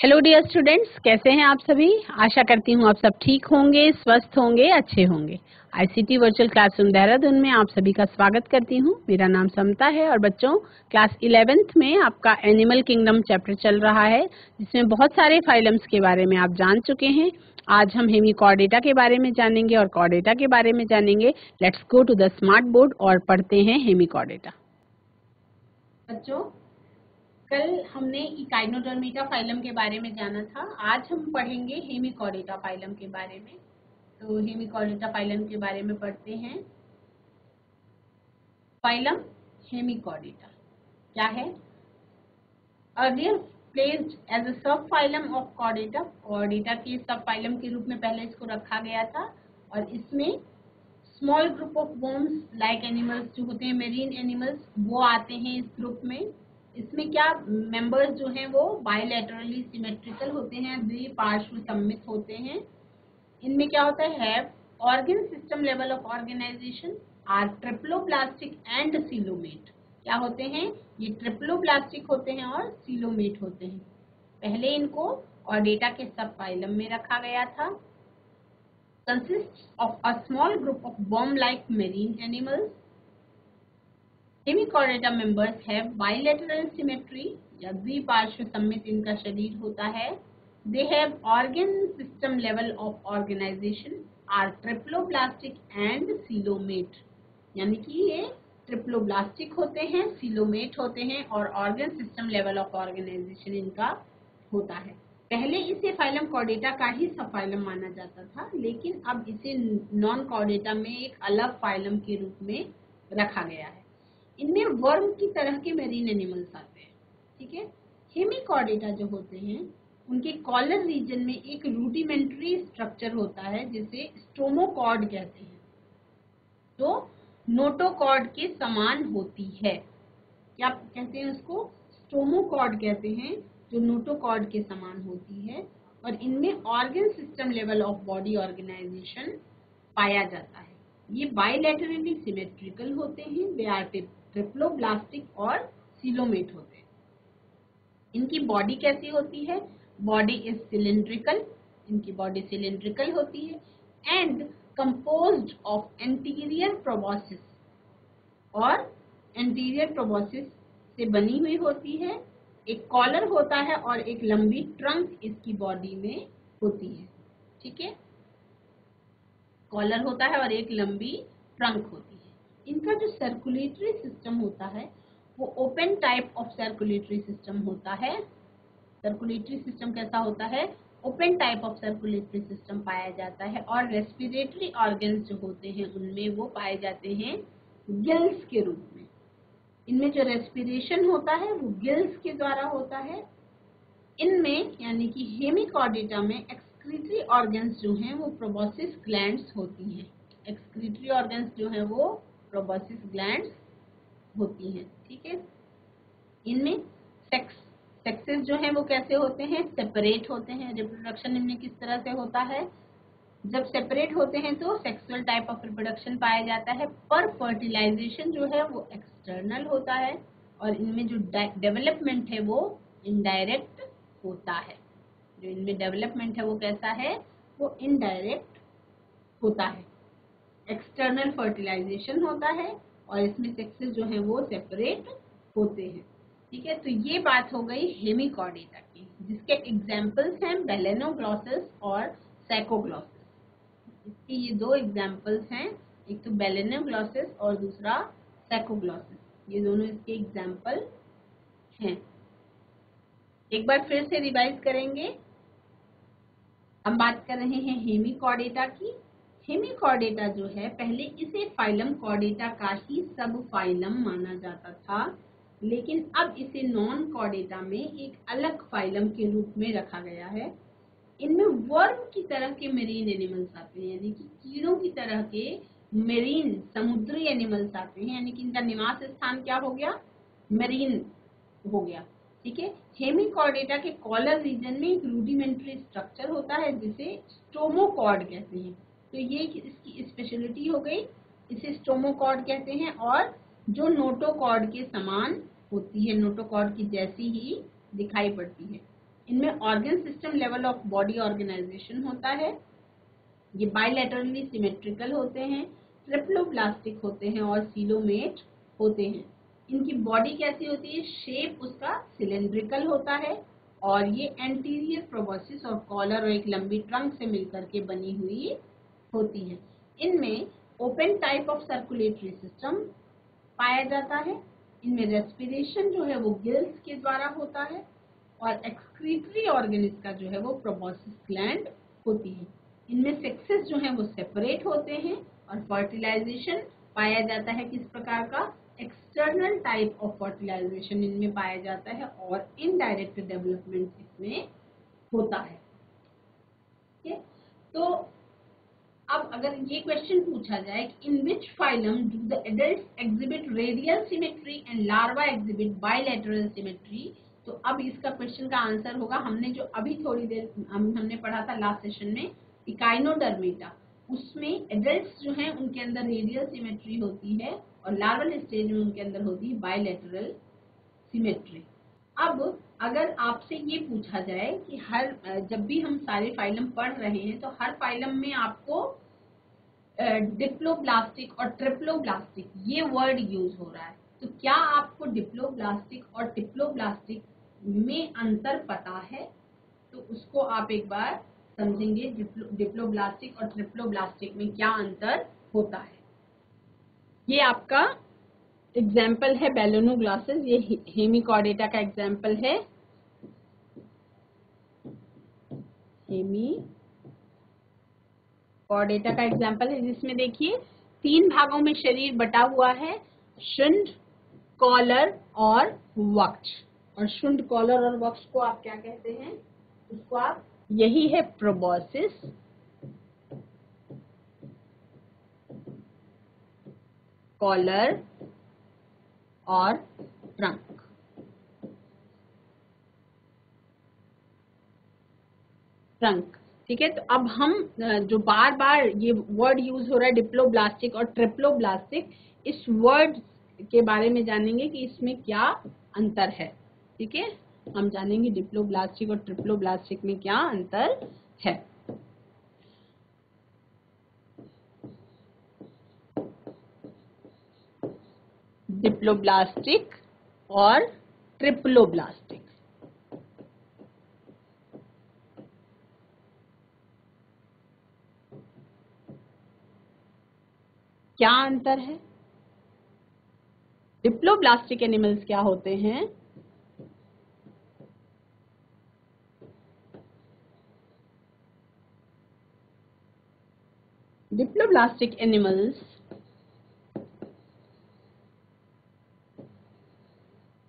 Hello dear students, कैसे हैं आप सभी। आशा करती हूँ आप सब ठीक होंगे, स्वस्थ होंगे, अच्छे होंगे। आईसीटी वर्चुअल क्लासरूम देहरादून में आप सभी का स्वागत करती हूँ। मेरा नाम समता है और बच्चों क्लास 11th में आपका एनिमल किंगडम चैप्टर चल रहा है, जिसमें बहुत सारे फाइलम्स के बारे में आप जान चुके हैं। आज हम हेमिकॉर्डेटा के बारे में जानेंगे और कॉर्डेटा के बारे में जानेंगे। Let's go to the smart board और पढ़ते हैं हेमिकॉर्डेटा। बच्चों, कल हमने इकाइनोडर्मेटा फाइलम के बारे में जाना था। आज हम पढ़ेंगे हेमिकॉर्डेटा फाइलम के बारे में। तो हेमिकॉर्डेटा फाइलम के बारे में पढ़ते हैं। फाइलम हेमिकॉर्डेटा क्या है? अर्लियर प्लेस्ड एज अ सब फाइलम ऑफ कॉर्डेटा। कॉर्डेटा के सब फाइलम के रूप में पहले इसको रखा गया था और इसमें small group of worms like animals जो होते हैं, मेरीन एनिमल्स, वो आते हैं इस ग्रुप में। इसमें क्या मेंबर्स जो हैं वो बायलैटरली सिमेट्रिकल होते हैं, द्विपार्श्व सममित होते हैं। इनमें क्या होता है? Organ system level of organisation are triploblastic and coelomate. क्या होते हैं? ये ट्रिप्लोप्लास्टिक होते हैं और सीलोमेट होते हैं। पहले इनको कॉर्डेटा के सब फाइलम में रखा गया था। Consists of a small group of worm-like marine animals. Hemichordata members have bilateral symmetry या द्विपार्श्व सममित इनका शरीर होता है। They have organ system level of organization, are triploblastic and coelomate। यानी कि ये ट्रिप्लोब्लास्टिक होते हैं, सीलोमेट होते हैं और organ system level of organisation इनका होता है। पहले इसे फाइलम कॉर्डेटा का ही सब फाइलम माना जाता था, लेकिन अब इसे नॉन कॉर्डेटा में एक अलग फाइलम के रूप में रखा गया है। इनमें वर्म की तरह के मेरीन एनिमल्स आते हैं। ठीक है। हेमिकॉर्डेटा जो होते हैं उनके कॉलर रीजन में एक रूडिमेंट्री स्ट्रक्चर होता है जिसे स्टोमोकॉर्ड कहते हैं, जो नोटोकॉर्ड के समान होती है। क्या कहते हैं उसको? स्टोमोकॉर्ड कहते हैं, जो नोटोकॉर्ड के समान होती है। और इनमें organ system level of body organisation पाया जाता है। ये बायलैटरली सिमेट्रिकल होते हैं, दे आर ट्रिप्लोब्लास्टिक और सीलोमेट होते हैं। इनकी बॉडी कैसी होती है? Body is cylindrical. इनकी बॉडी सिलिंड्रिकल होती है and composed of anterior proboscis, और एंटीरियर प्रोबॉसिस से बनी हुई होती है। एक कॉलर होता है और एक लंबी ट्रंक इसकी बॉडी में होती है। ठीक है। कॉलर होता है और एक लंबी ट्रंक होती है। इनका जो सर्कुलेटरी सिस्टम होता है वो open type of circulatory system होता है। सर्कुलेटरी सिस्टम कैसा होता है? Open type of circulatory system पाया जाता है। और रेस्पिरेटरी ऑर्गन्स जो होते हैं उनमें वो पाए जाते हैं गिल्स के रूप में। इनमें जो रेस्पिरेशन होता है वो गिल्स के द्वारा होता है। इनमें यानी कि हेमिकॉर्डेटा में एक्सक्रीटरी ऑर्गन्स जो हैं वो प्रोबॉसिस ग्लैंड्स होती हैं। एक्सक्रीटरी ऑर्गन्स जो हैं वो प्रोबॉसिस ग्लैंड्स होती हैं। ठीक है। इनमें सेक्सेस जो हैं वो कैसे होते हैं? सेपरेट होते हैं। रिप्रोडक्शन इनमें किस तरह से होता है? जब सेपरेट होते हैं तो सेक्सुअल टाइप ऑफ रिप्रोडक्शन पाया जाता है, पर फर्टिलाइजेशन जो है वो एक्सटर्नल होता है। और इनमें जो डेवलपमेंट है वो इनडायरेक्ट होता है। जो इनमें डेवलपमेंट है वो कैसा है? वो इनडायरेक्ट होता है। एक्सटर्नल फर्टिलाइजेशन होता है और इसमें सेक्सेस जो है वो सेपरेट होते हैं। ठीक है। तो ये बात हो गई हेमिकॉर्डेटा की, जिसके एग्जाम्पल्स हैं बेलेनोग्लॉसस और सैकोग्लॉसस। इसके ये दो एग्जाम्पल्स हैं, एक तो बेलेनोग्लॉसस और दूसरा सैकोग्लॉसस। ये दोनों इसके एग्जाम्पल हैं। एक बार फिर से रिवाइज करेंगे। हम बात कर रहे हैं हेमिकॉर्डेटा की। हेमिकॉर्डेटा जो है पहले इसे फाइलम कॉर्डेटा का ही सब फाइलम माना जाता था, लेकिन अब इसे नॉन कॉर्डेटा में एक अलग फाइलम के रूप में रखा गया है। इनमें वर्म की तरह के मेरीन एनिमल्स आते हैं, यानी कि कीड़ों की तरह के मेरीन समुद्री एनिमल्स आते हैं। यानी कि इनका निवास स्थान क्या हो गया? मेरीन हो गया। ठीक है। हेमिकॉर्डेटा के कॉलर रीजन में एक रूडिमेंट्री स्ट्रक्चर होता है जिसे स्टोमोकॉर्ड कहते हैं। तो ये इसकी स्पेशलिटी हो गई, इसे स्टोमोकॉर्ड कहते हैं। और जो नोटोकॉर्ड के समान होती है, नोटोकॉर्ड की जैसी ही दिखाई पड़ती है। इनमें organ system level of body organisation होता है, ये बायलैटरली सिमेट्रिकल होते हैं, ट्रिप्लोब्लास्टिक होते हैं और सीलोमेट होते हैं। इनकी बॉडी कैसी होती है, शेप उसका सिलेंड्रिकल होता है और ये एंटीरियर प्रोबोसिस और कॉलर और एक लंबी ट्रंक से मिलकर के बनी हुई होती है। इनमें open type of circulatory system पाया जाता है। इनमें रेस्पिरेशन जो है वो गिल्स के द्वारा होता है और एक्सक्रीटरी ऑर्गन इसका जो है वो प्रोबोसिस ग्लैंड होती है। इनमें सेक्सेस जो है वो सेपरेट होते हैं और फर्टिलाइजेशन पाया जाता है किस प्रकार का, एक्सटर्नल टाइप ऑफ फर्टिलाइजेशन इनमें पाया जाता है और इनडायरेक्ट डेवलपमेंट इसमें होता है। ठीक है, तो अब अगर ये क्वेश्चन पूछा जाए कि in which phylum do the adults exhibit radial symmetry and larva exhibit bilateral symmetry, तो अब इसका क्वेश्चन का आंसर होगा, हमने जो अभी थोड़ी देर हमने पढ़ा था लास्ट सेशन में इकाइनोडर्मेटा, उसमें एडल्ट्स जो हैं उनके अंदर रेडियल सिमेट्री होती है और लार्वल स्टेज में उनके अंदर होती है बायलैटरल सिमेट्री। अब अगर आपसे ये पूछा जाए कि जब भी हम सारे फाइलम पढ़ रहे हैं तो हर फाइलम में आपको डिप्लोब्लास्टिक और ट्रिप्लोब्लास्टिक ये वर्ड यूज हो रहा है, तो क्या आपको डिप्लोब्लास्टिक और ट्रिप्लोब्लास्टिक में अंतर पता है? तो उसको आप एक बार समझेंगे, डिप्लोब्लास्टिक और ट्रिप्लोब्लास्टिक में क्या अंतर होता है। ये आपका एग्जाम्पल है बेलोनोग्लासेस, ये हेमिकॉर्डेटा का एग्जाम्पल है। हेमिकॉर्डेटा का एग्जाम्पल है जिसमें देखिए 3 भागों में शरीर बटा हुआ है, शुंड, कॉलर और वक्ष। और शुंड, कॉलर और वक्ष को आप क्या कहते हैं, उसको आप, यही है प्रोबोसिस, कॉलर और ट्रंक। ठीक है, तो अब हम जो बार बार ये वर्ड यूज हो रहा है डिप्लोब्लास्टिक और ट्रिप्लोब्लास्टिक, इस वर्ड के बारे में जानेंगे कि इसमें क्या अंतर है। ठीक है, हम जानेंगे डिप्लोब्लास्टिक और ट्रिप्लोब्लास्टिक में क्या अंतर है। डिप्लोब्लास्टिक और ट्रिप्लोब्लास्टिक, क्या अंतर है? डिप्लोब्लास्टिक एनिमल्स क्या होते हैं? Diploblastic animals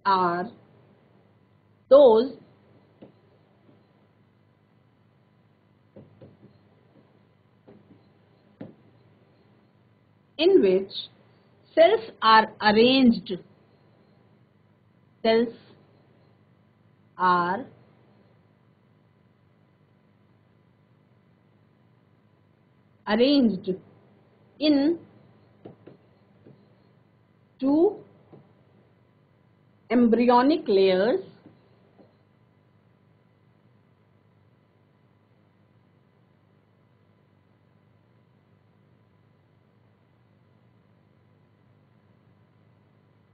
are those in which cells are arranged in two embryonic layers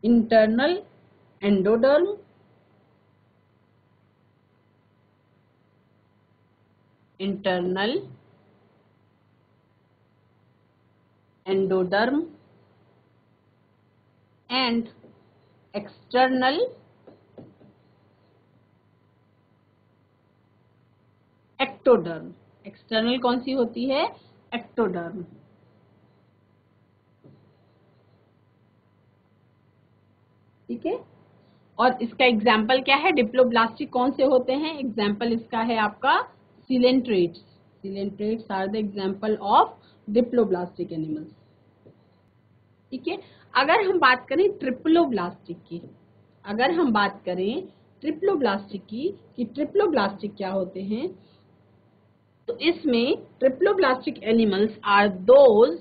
internal endoderm and external ectoderm। External कौन सी होती है? एक्टोडर्म। ठीक है, और इसका एग्जाम्पल क्या है? डिप्लोब्लास्टिक कौन से होते हैं? एग्जाम्पल इसका है आपका coelenterates. Coelenterates are the example of diploblastic animals. ठीक है, अगर हम बात करें ट्रिप्लोब्लास्टिक की, कि ट्रिप्लोब्लास्टिक क्या होते हैं, तो इसमें ट्रिप्लोब्लास्टिक एनिमल्स आर दोज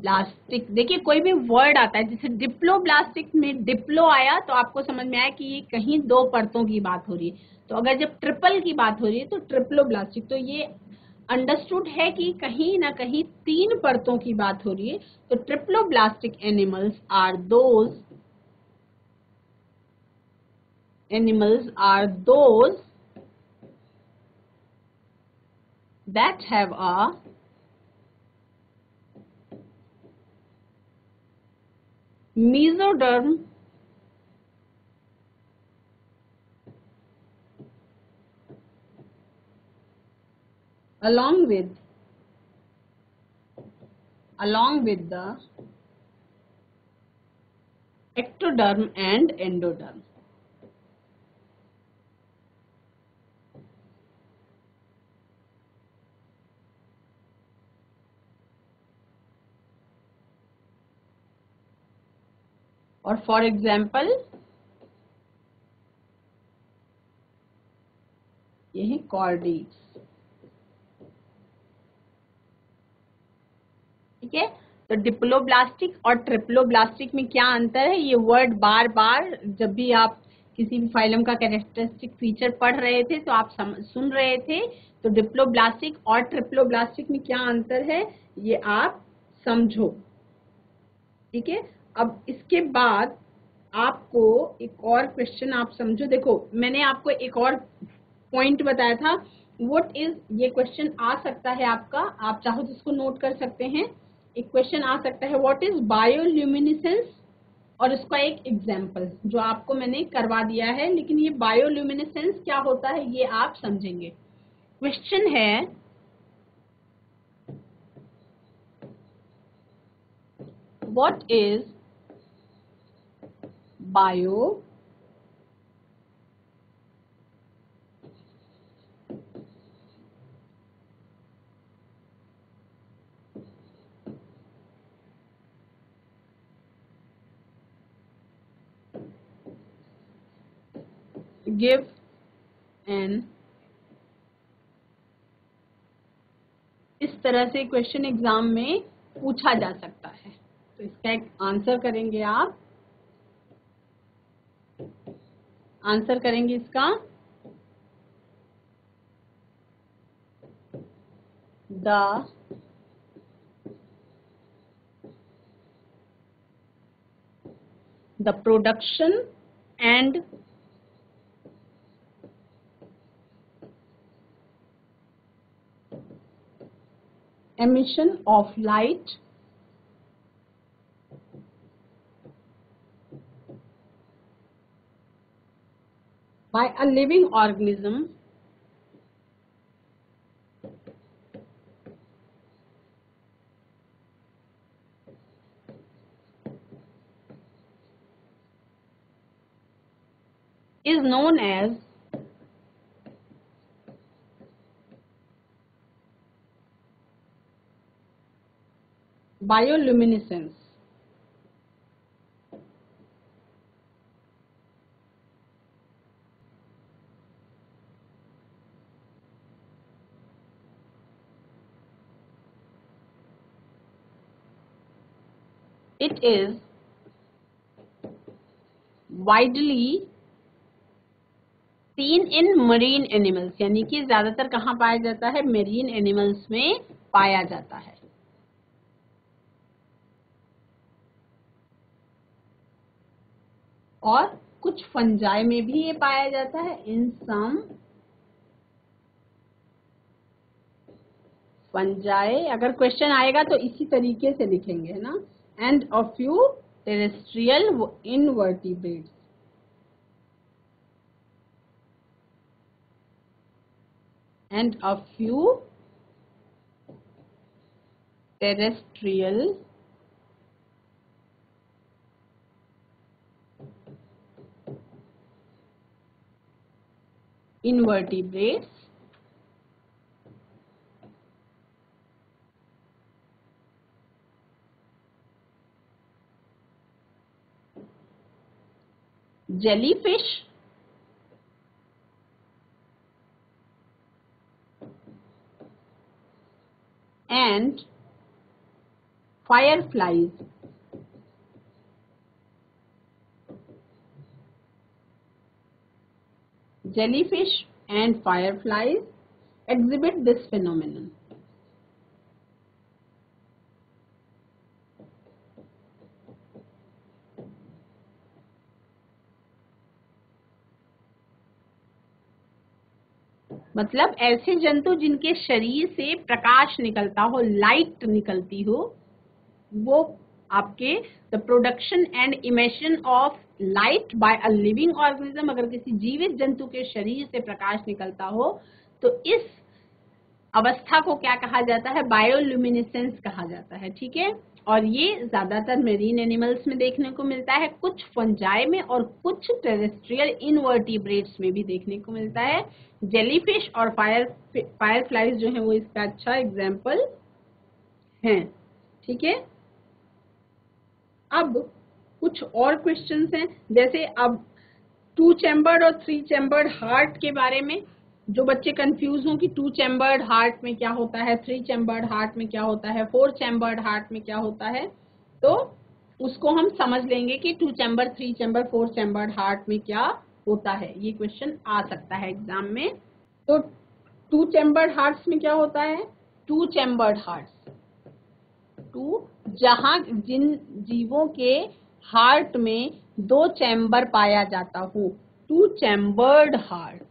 ब्लास्टिक, देखिए कोई भी वर्ड आता है जैसे डिप्लोब्लास्टिक में डिप्लो आया तो आपको समझ में आया कि ये कहीं दो परतों की बात हो रही है। तो अगर जब ट्रिपल की बात हो रही है तो ट्रिप्लोब्लास्टिक, तो ये अंडरस्टूड है कि कहीं ना कहीं तीन परतों की बात हो रही है। तो triploblastic animals are those that have a mesoderm along with the ectoderm and endoderm. और फॉर एग्जाम्पल ये है कॉर्डेट्स, ठीक है। तो डिप्लोब्लास्टिक और ट्रिप्लोब्लास्टिक में क्या अंतर है, ये वर्ड बार बार जब भी आप किसी भी फाइलम का कैरेक्टरिस्टिक फीचर पढ़ रहे थे तो आप सुन रहे थे। तो डिप्लोब्लास्टिक और ट्रिप्लोब्लास्टिक में क्या अंतर है ये आप समझो, ठीक है। अब इसके बाद आपको एक और क्वेश्चन आप समझो, देखो मैंने आपको एक और पॉइंट बताया था व्हाट इज, ये क्वेश्चन आ सकता है आपका, आप चाहो तो इसको नोट कर सकते हैं। एक क्वेश्चन आ सकता है व्हाट इज बायोल्यूमिनेसेंस, और इसका एक एग्जांपल जो आपको मैंने करवा दिया है, लेकिन ये बायोल्यूमिनेसेंस क्या होता है ये आप समझेंगे। क्वेश्चन है what is bio give an, इस तरह से क्वेश्चन एग्जाम में पूछा जा सकता है। तो इसका एक आंसर करेंगे आप, आंसर करेंगे इसका the production and emission of light by a living organism is known as bioluminescence. It is widely seen in marine animals, यानी कि ज्यादातर कहाँ पाया जाता है, मेरीन एनिमल्स में पाया जाता है। और कुछ फंजाई में भी ये पाया जाता है, इन सम फंजाई। अगर क्वेश्चन आएगा तो इसी तरीके से लिखेंगे है ना, and a few terrestrial invertebrates, and a few terrestrial invertebrates jellyfish and fireflies. Jellyfish and fireflies exhibit this phenomenon. मतलब ऐसे जंतु जिनके शरीर से प्रकाश निकलता हो, लाइट निकलती हो, वो आपके the production and emission of light by a living organism, अगर किसी जीवित जंतु के शरीर से प्रकाश निकलता हो तो इस अवस्था को क्या कहा जाता है? बायोल्यूमिनेसेंस कहा जाता है। ठीक है, और ये ज्यादातर मेरीन एनिमल्स में देखने को मिलता है, कुछ फंजाई में और कुछ टेरेस्ट्रियल इनवर्टिब्रेट्स में भी देखने को मिलता है। जेलीफिश और फायरफ्लाइज जो है वो इसका अच्छा एग्जाम्पल हैं। ठीक है, अब कुछ और क्वेश्चंस हैं, जैसे अब 2 चैम्बर्ड और 3 चैम्बर्ड हार्ट के बारे में। जो बच्चे कंफ्यूज हों कि 2 चैम्बर्ड हार्ट में क्या होता है, 3 चैम्बर्ड हार्ट में क्या होता है, 4 चैम्बर्ड हार्ट में क्या होता है, तो उसको हम समझ लेंगे कि 2 चैम्बर, 3 चैम्बर, 4 चैम्बर्ड हार्ट में क्या होता है। ये क्वेश्चन आ सकता है एग्जाम में। तो 2 चैम्बर्ड हार्ट्स में क्या होता है? 2 चैम्बर्ड हार्ट्स, 2 जहां जिन जीवों के हार्ट में 2 चैम्बर पाया जाता हो, 2 chambered heart.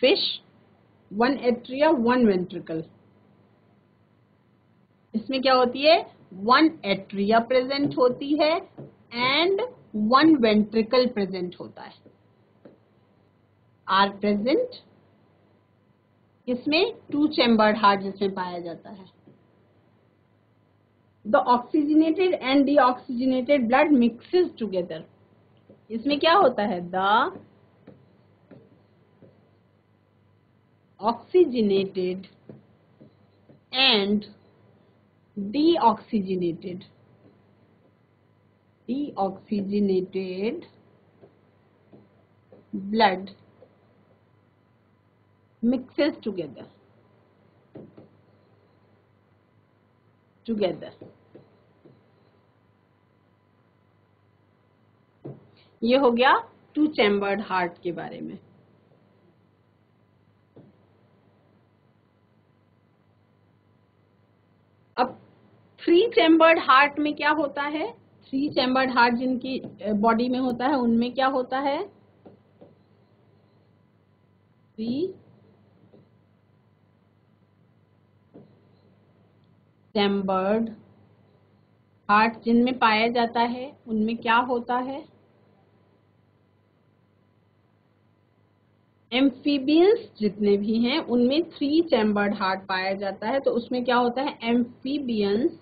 Fish 1 atria 1 ventricle, इसमें क्या होती है? 1 एट्रिया प्रेजेंट होती है एंड 1 वेंट्रिकल प्रेजेंट होता है, आर प्रेजेंट। इसमें 2 चैम्बर्ड हार्ट जिसमें पाया जाता है। The oxygenated and deoxygenated blood mixes together, इसमें क्या होता है? The oxygenated and deoxygenated blood mixes together ये हो गया 2 चैम्बर्ड हार्ट के बारे में। अब 3 चैम्बर्ड हार्ट में क्या होता है? 3 चैम्बर्ड हार्ट जिनकी बॉडी में होता है उनमें क्या होता है? 3 चैम्बर्ड हार्ट जिनमें पाया जाता है उनमें क्या होता है? एम्फीबियंस जितने भी हैं उनमें 3 चैम्बर्ड हार्ट पाया जाता है, तो उसमें क्या होता है? Amphibians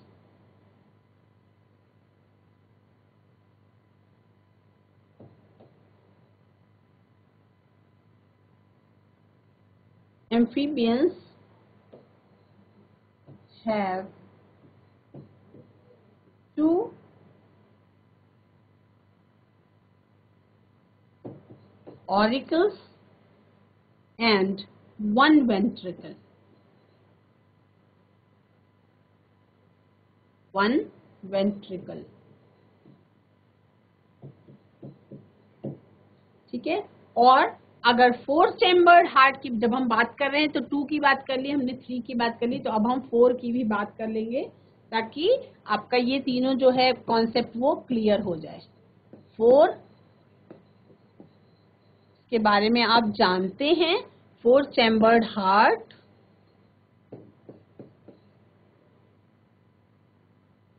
have 2 auricles and 1 ventricle. 1 ventricle. ठीक है, और अगर 4 चैम्बर्ड हार्ट की जब हम बात कर रहे हैं तो 2 की बात कर ली हमने, 3 की बात कर ली, तो अब हम 4 की भी बात कर लेंगे ताकि आपका ये तीनों जो है कॉन्सेप्ट वो क्लियर हो जाए। 4 के बारे में आप जानते हैं, 4 चैम्बर्ड हार्ट,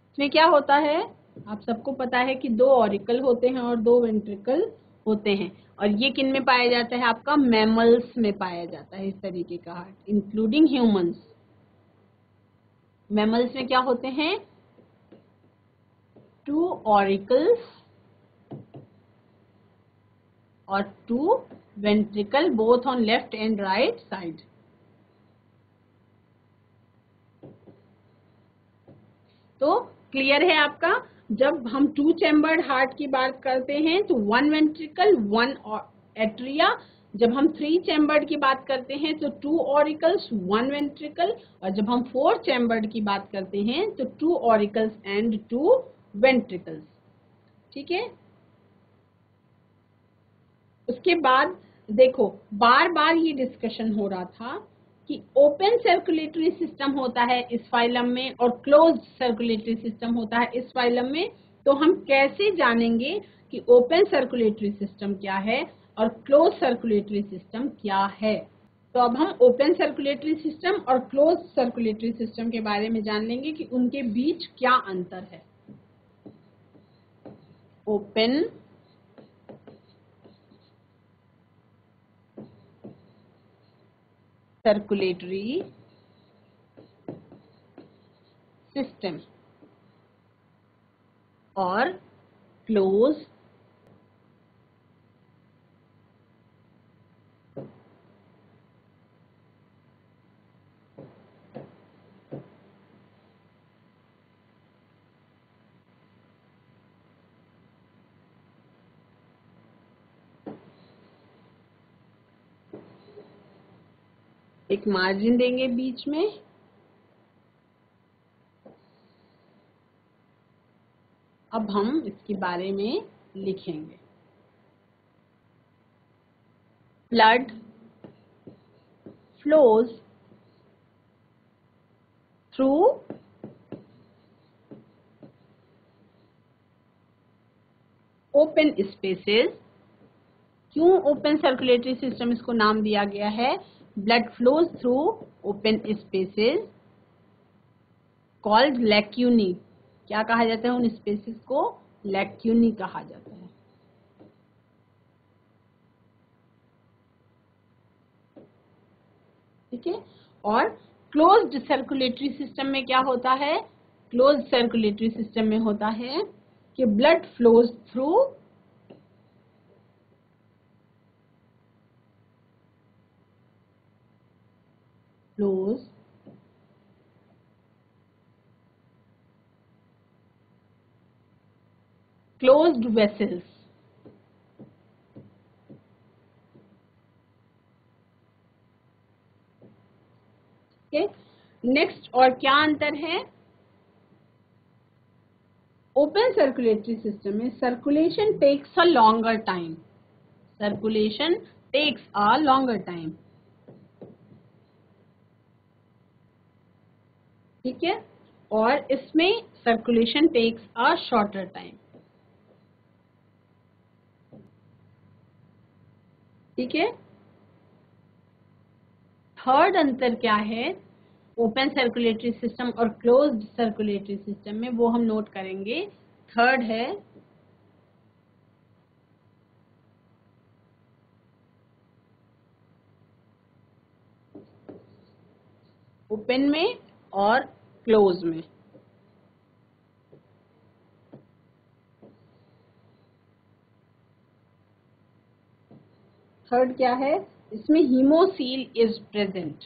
इसमें क्या होता है? आप सबको पता है कि 2 ऑरिकल होते हैं और 2 वेंट्रिकल होते हैं, और ये किन में पाया जाता है? आपका मैमल्स में पाया जाता है इस तरीके का हार्ट, इंक्लूडिंग ह्यूमंस। मैमल्स में क्या होते हैं? 2 ऑरिकल्स और 2 ventricle, both on left and right side. तो क्लियर है आपका? जब हम 2 चैम्बर्ड हार्ट की बात करते हैं तो 1 वेंट्रिकल 1 एट्रिया, जब हम 3 चैम्बर्ड की बात करते हैं तो 2 ऑरिकल्स 1 वेंट्रिकल, और जब हम 4 चैम्बर्ड की बात करते हैं तो 2 ऑरिकल्स एंड 2 वेंट्रिकल्स। ठीक है, उसके बाद देखो बार बार ये डिस्कशन हो रहा था कि ओपन सर्कुलेटरी सिस्टम होता है इस फाइलम में और क्लोज्ड सर्कुलेटरी सिस्टम होता है इस फाइलम में। तो हम कैसे जानेंगे कि ओपन सर्कुलेटरी सिस्टम क्या है और क्लोज सर्कुलेटरी सिस्टम क्या है? तो अब हम ओपन सर्कुलेटरी सिस्टम और क्लोज सर्कुलेटरी सिस्टम के बारे में जान लेंगे कि उनके बीच क्या अंतर है। ओपन सर्कुलेटरी सिस्टम और क्लोज एक मार्जिन देंगे बीच में, अब हम इसके बारे में लिखेंगे। Blood flows through open spaces. क्यों ओपन सर्कुलेटरी सिस्टम इसको नाम दिया गया है? Blood flows through open spaces called lacunae. क्या कहा जाता है उन स्पेसेस को? लैक्यूनी कहा जाता है। ठीक है, और क्लोज्ड सर्कुलेटरी सिस्टम में क्या होता है? क्लोज्ड सर्कुलेटरी सिस्टम में होता है कि blood flows through closed vessels। okay? Next और क्या अंतर है? ओपन सर्कुलेटरी सिस्टम में circulation takes a longer time. Circulation takes a longer time. ठीक है, और इसमें circulation takes a shorter time. ठीक है, थर्ड अंतर क्या है ओपन सर्कुलेटरी सिस्टम और क्लोज्ड सर्कुलेटरी सिस्टम में, वो हम नोट करेंगे। थर्ड है ओपन में और क्लोज में। थर्ड क्या है? इसमें हीमोसील इज प्रेजेंट।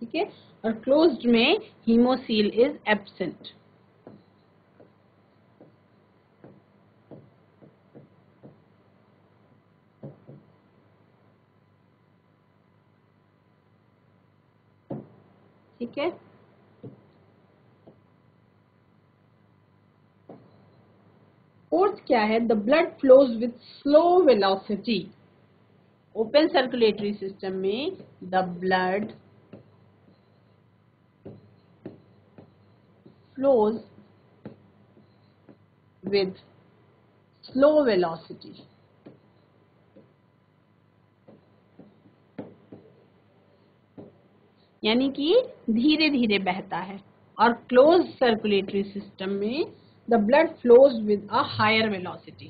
ठीक है, और क्लोज्ड में हीमोसील इज एब्सेंट। ठीक है, फोर्थ क्या है? The blood flows with slow velocity. Open circulatory system में the blood flows with slow velocity, यानी कि धीरे धीरे बहता है। और क्लोज सर्कुलेटरी सिस्टम में the blood flows with a higher velocity.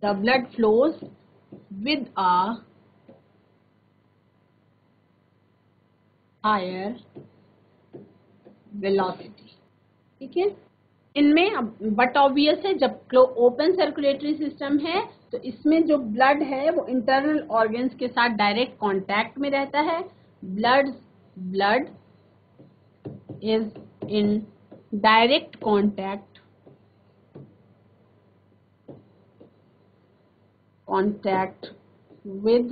The blood flows with a higher velocity, ठीक है। इनमें अब बट ऑब्वियस है, जब ओपन सर्कुलेटरी सिस्टम है तो इसमें जो ब्लड है वो इंटरनल ऑर्गन्स के साथ डायरेक्ट कांटेक्ट में रहता है। Blood is in direct contact with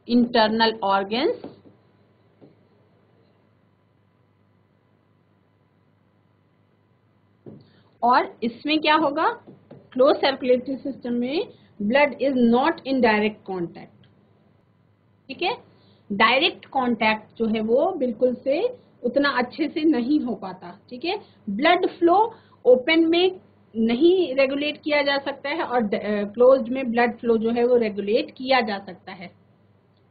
internal organs और इसमें क्या होगा, क्लोज सर्कुलेटरी सिस्टम में blood is not in direct contact, ठीक है। डायरेक्ट कांटेक्ट जो है वो बिल्कुल से उतना अच्छे से नहीं हो पाता, ठीक है। ब्लड फ्लो ओपन में नहीं रेगुलेट किया जा सकता है और क्लोज्ड में ब्लड फ्लो जो है वो रेगुलेट किया जा सकता है,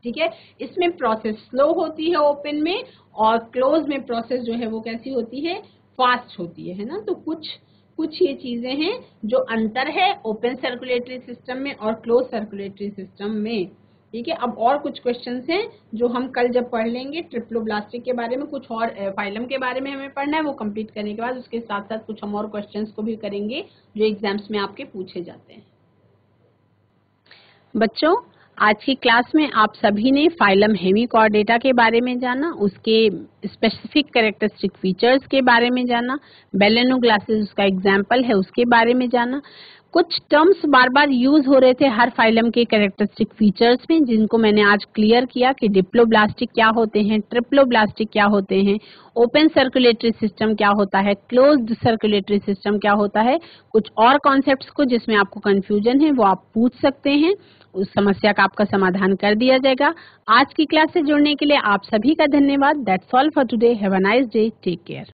ठीक है। इसमें प्रोसेस स्लो होती है ओपन में, और क्लोज में प्रोसेस जो है वो कैसी होती है, फास्ट होती है ना। तो कुछ ये चीजें हैं जो अंतर है ओपन सर्कुलेटरी सिस्टम में और क्लोज सर्कुलेटरी सिस्टम में, ठीक है। अब और कुछ क्वेश्चंस हैं जो हम कल जब पढ़ लेंगे ट्रिप्लोब्लास्टिक के बारे में, कुछ और फाइलम के बारे में हमें पढ़ना है, वो कंप्लीट करने के बाद उसके साथ साथ कुछ हम और क्वेश्चंस को भी करेंगे जो एग्जाम्स में आपके पूछे जाते हैं। बच्चों, आज की क्लास में आप सभी ने फाइलम हेमिकॉर्डेटा के बारे में जाना, उसके स्पेसिफिक कैरेक्टरिस्टिक फीचर्स के बारे में जाना, बेलेनोग्लासिस उसका एग्जाम्पल है उसके बारे में जाना। कुछ टर्म्स बार बार यूज हो रहे थे हर फाइलम के कैरेक्टरिस्टिक फीचर्स में, जिनको मैंने आज क्लियर किया कि डिप्लोब्लास्टिक क्या होते हैं, ट्रिप्लोब्लास्टिक क्या होते हैं, ओपन सर्कुलेटरी सिस्टम क्या होता है, क्लोज्ड सर्कुलेटरी सिस्टम क्या होता है। कुछ और कॉन्सेप्ट्स को जिसमें आपको कंफ्यूजन है वो आप पूछ सकते हैं, उस समस्या का आपका समाधान कर दिया जाएगा। आज की क्लास से जुड़ने के लिए आप सभी का धन्यवाद। That's all for today. Have a nice day. Take care.